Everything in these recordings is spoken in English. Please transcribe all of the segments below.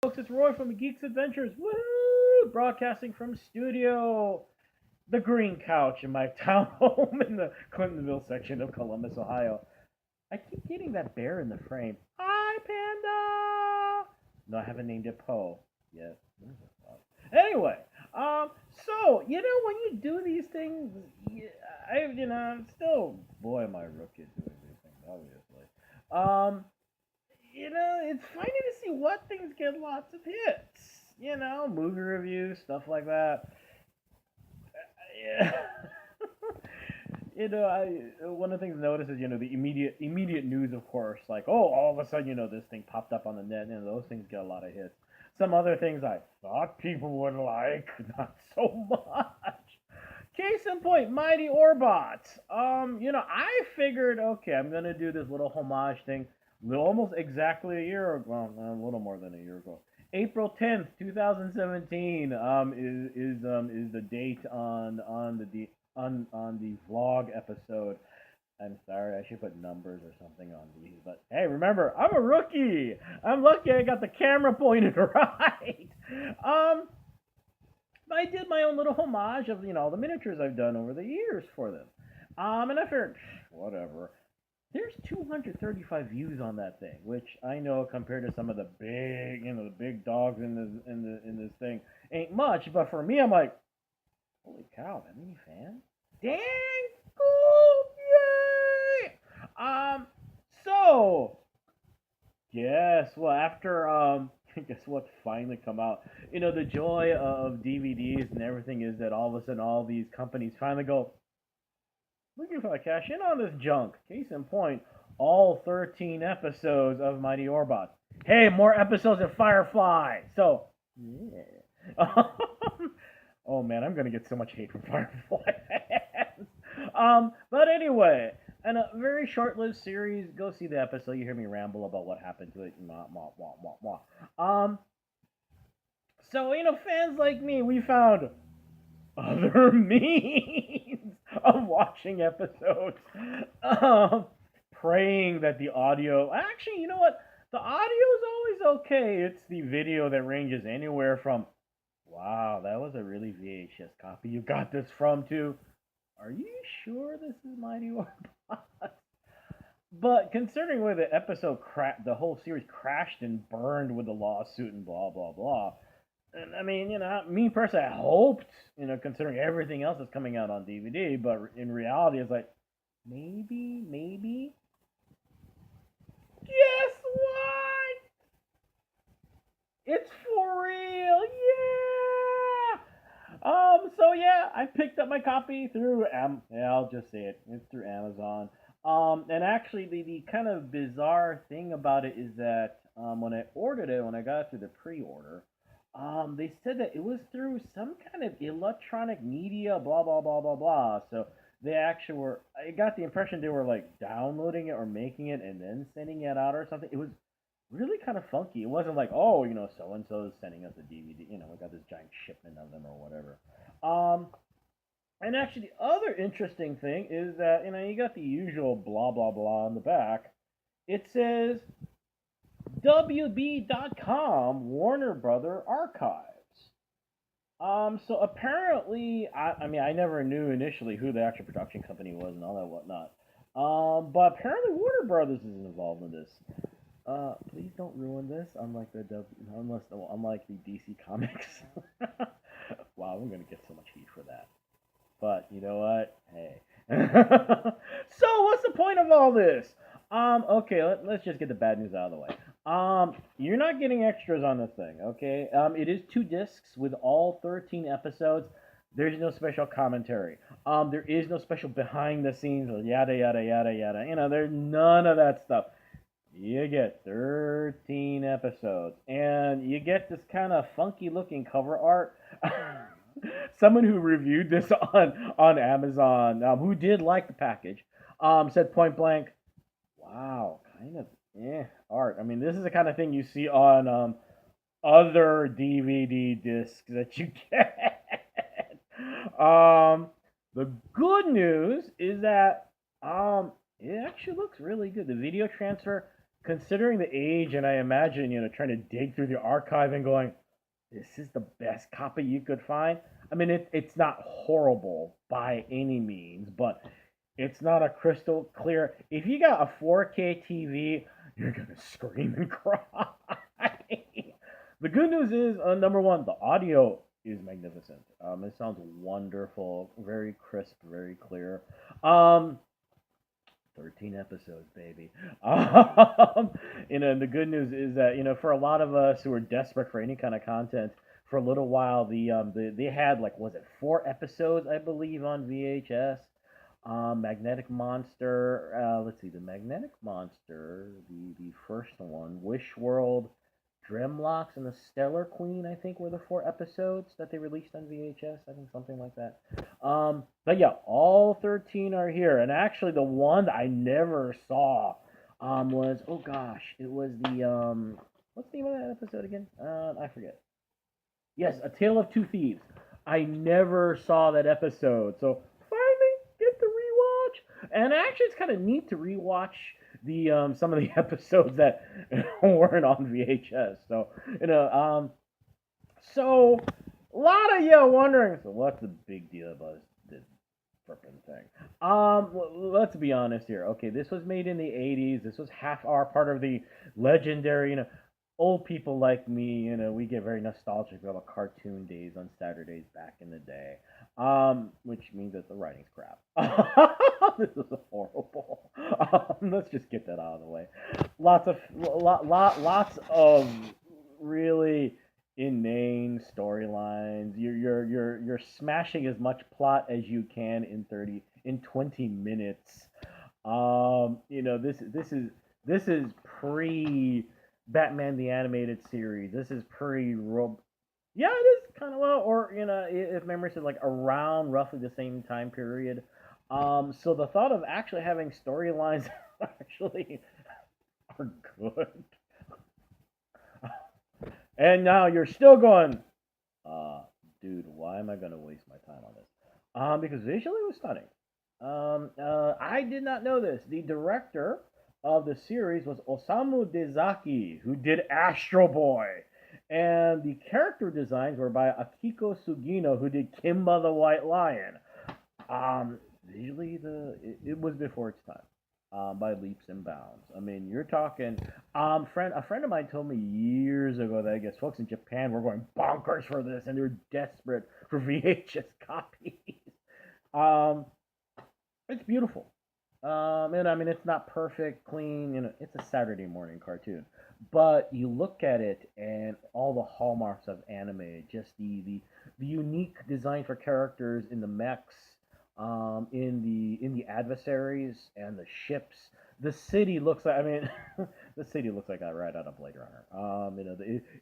Folks, it's Roy from the Geeks Adventures. Woo! Broadcasting from studio, the Green Couch in my townhome in the Clintonville section of Columbus, Ohio. I keep getting that bear in the frame. Hi, Panda! No, I haven't named it Poe yet. Anyway, so when you do these things, I'm still, boy, am I a rookie at doing these things, obviously. Um, it's funny to see what things get lots of hits. Movie reviews, stuff like that. Yeah. One of the things I notice is the immediate news, of course, like all of a sudden this thing popped up on the net, and those things get a lot of hits. Some other things I thought people would like, not so much. Case in point, Mighty Orbots. I figured, okay, I'm gonna do this little homage thing, almost exactly a year ago, well, a little more than a year ago. April 10th, 2017, is the date on the vlog episode. I'm sorry, I should put numbers or something on these, but hey, remember, I'm a rookie. I'm lucky I got the camera pointed right. Um, I did my own little homage of the miniatures I've done over the years for them. And I figured, whatever. There's 235 views on that thing, which I know compared to some of the big dogs in this thing ain't much. But for me, I'm like, holy cow, that many fans? Dang cool! Yay! So guess what? After guess what finally come out? The joy of DVDs and everything is that all of a sudden all these companies finally go, looking for a cash in on this junk. Case in point, all 13 episodes of Mighty Orbots. Hey, more episodes of Firefly. So, yeah. Oh man, I'm gonna get so much hate from Firefly fans. But anyway, and a very short-lived series. Go see the episode. You hear me ramble about what happened to it. Mwah, mwah, mwah, mwah, mwah. So fans like me, we found other means of watching episodes. Um, Praying that the audio. Actually, you know what? The audio is always okay. It's the video that ranges anywhere from, wow, that was a really VHS copy you got this from, to, are you sure this is Mighty Orbots? But considering where the whole series crashed and burned with the lawsuit and blah blah blah, and I mean, me personally, I hoped, considering everything else that's coming out on DVD, but in reality, it's like, maybe. Guess what? It's for real, yeah. So yeah, I picked up my copy through yeah, I'll just say it. It's through Amazon. And actually, the kind of bizarre thing about it is that when I got it through the pre-order, they said that it was through some kind of electronic media, blah blah blah blah blah. So they actually were. I got the impression they were like downloading it or making it and then sending it out or something. It was really kind of funky. It wasn't like, oh, so and so is sending us a DVD. We got this giant shipment of them or whatever. And actually, the other interesting thing is that you got the usual blah blah blah on the back. It says WB.com Warner Brother Archives. So apparently, I mean, I never knew initially who the actual production company was and all that whatnot. But apparently Warner Brothers is involved in this. Please don't ruin this. Unlike the DC Comics. Wow, I'm gonna get so much heat for that. But you know what? Hey. So what's the point of all this? Okay, let's just get the bad news out of the way. You're not getting extras on this thing, okay? It is 2 discs with all 13 episodes. There's no special commentary. There is no special behind the scenes or yada yada yada yada. There's none of that stuff. You get 13 episodes, and you get this kind of funky looking cover art. Someone who reviewed this on Amazon, who did like the package, said point blank, "Wow, kind of art." I mean, this is the kind of thing you see on other DVD discs that you get. The good news is that it actually looks really good. The video transfer considering the age, and I imagine, trying to dig through the archive and going, this is the best copy you could find. I mean, it's not horrible by any means, but it's not a crystal clear. If you got a 4K TV, you're gonna scream and cry. The good news is, number one, the audio is magnificent. It sounds wonderful, very crisp, very clear. Um, 13 episodes, baby. And the good news is that for a lot of us who are desperate for any kind of content, for a little while, they had, like, was it 4 episodes, I believe, on VHS. Magnetic Monster. Let's see, the Magnetic Monster, the first one, Wish World, Dremlocks, and the Stellar Queen, I think, were the 4 episodes that they released on VHS. I think something like that. But yeah, all 13 are here. And actually, the one that I never saw was, oh gosh, it was what's the name of that episode again? I forget. Yes, A Tale of Two Thieves. I never saw that episode. So finally get to rewatch. And actually, it's kind of neat to rewatch the some of the episodes that weren't on VHS. So so a lot of you wondering, so what's the big deal about this freaking thing? Let's be honest here. Okay, this was made in the '80s. This was half our part of the legendary, old people like me. We get very nostalgic about cartoon days on Saturdays back in the day. Which means that the writing's crap. This is horrible. Let's just get that out of the way. Lots of really inane storylines. You're smashing as much plot as you can in 20 minutes. This is pre Batman the Animated Series. This is pre yeah, it is kind of low, or if memory serves, like around roughly the same time period. So the thought of actually having storylines actually are good, and now you're still going, dude, why am I gonna waste my time on this? Because visually it was stunning. I did not know this. The director of the series was Osamu Dezaki, who did Astro Boy. And the character designs were by Akiko Sugino, who did Kimba the White Lion. Visually, it was before its time, by leaps and bounds. I mean, you're talking. A friend of mine told me years ago that I guess folks in Japan were going bonkers for this, and they're desperate for VHS copies. Um, it's beautiful. And I mean, it's not perfect, clean. It's a Saturday morning cartoon. But you look at it and all the hallmarks of anime, just the unique design for characters in the mechs, in the adversaries and the ships. The city looks like, I mean, the city looks like I right out of Blade Runner.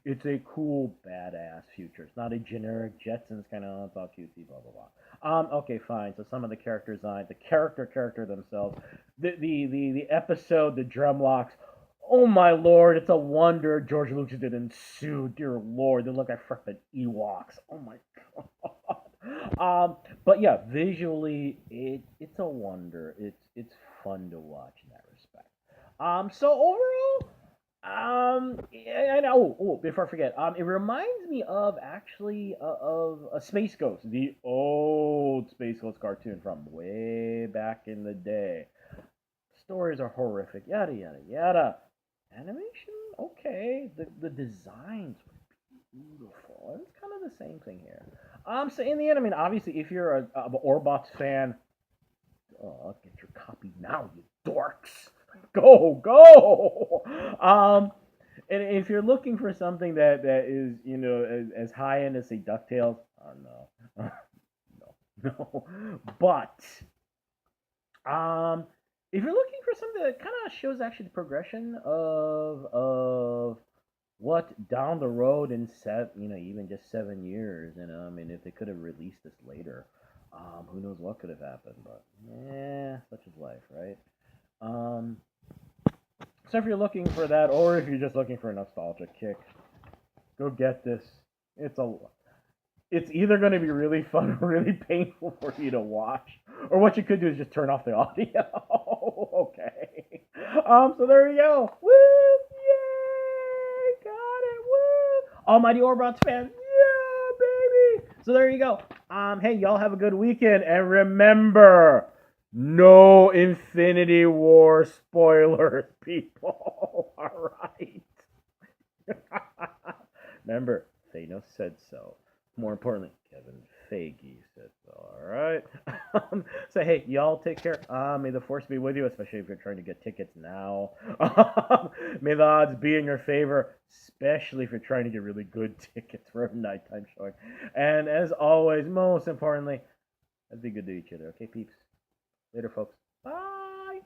It's a cool, badass future. It's not a generic Jetsons kind of, it's all cutesy, blah blah blah. Okay, fine. So some of the character design, the character themselves, the episode, the Drumlocks. Oh my lord, it's a wonder George Lucas didn't sue. Dear lord, they look like frickin' Ewoks. Oh my god. But yeah, visually, it's a wonder. It's fun to watch in that respect. So overall, and before I forget, it reminds me of actually of a Space Ghost, the old Space Ghost cartoon from way back in the day. Stories are horrific, yada yada yada. Animation, okay. The designs were beautiful. And it's kind of the same thing here. So in the end, I mean, obviously, if you're a Orbots fan, get your copy now, you dorks. Go. And if you're looking for something that is as high end as say Ducktales, no, no. But if you're looking for something that kind of shows actually the progression of what down the road in even just 7 years, I mean, if they could have released this later, who knows what could have happened? But such is life, right? So if you're looking for that, or if you're just looking for a nostalgia kick, go get this. It's either going to be really fun or really painful for you to watch, or what you could do is just turn off the audio. Okay. So there you go. Woo! All Mighty Orbots fans, yeah, baby. So there you go. Hey, y'all have a good weekend, and remember, no Infinity War spoilers, people. All right. Remember, Thanos said so. More importantly, Kevin Feige said so. All right. So hey, y'all take care. May the force be with you, especially if you're trying to get tickets now. May the odds be in your favor, especially if you're trying to get really good tickets for a nighttime showing. And as always, most importantly, let's be good to each other. Okay, peeps. Later, folks. Bye.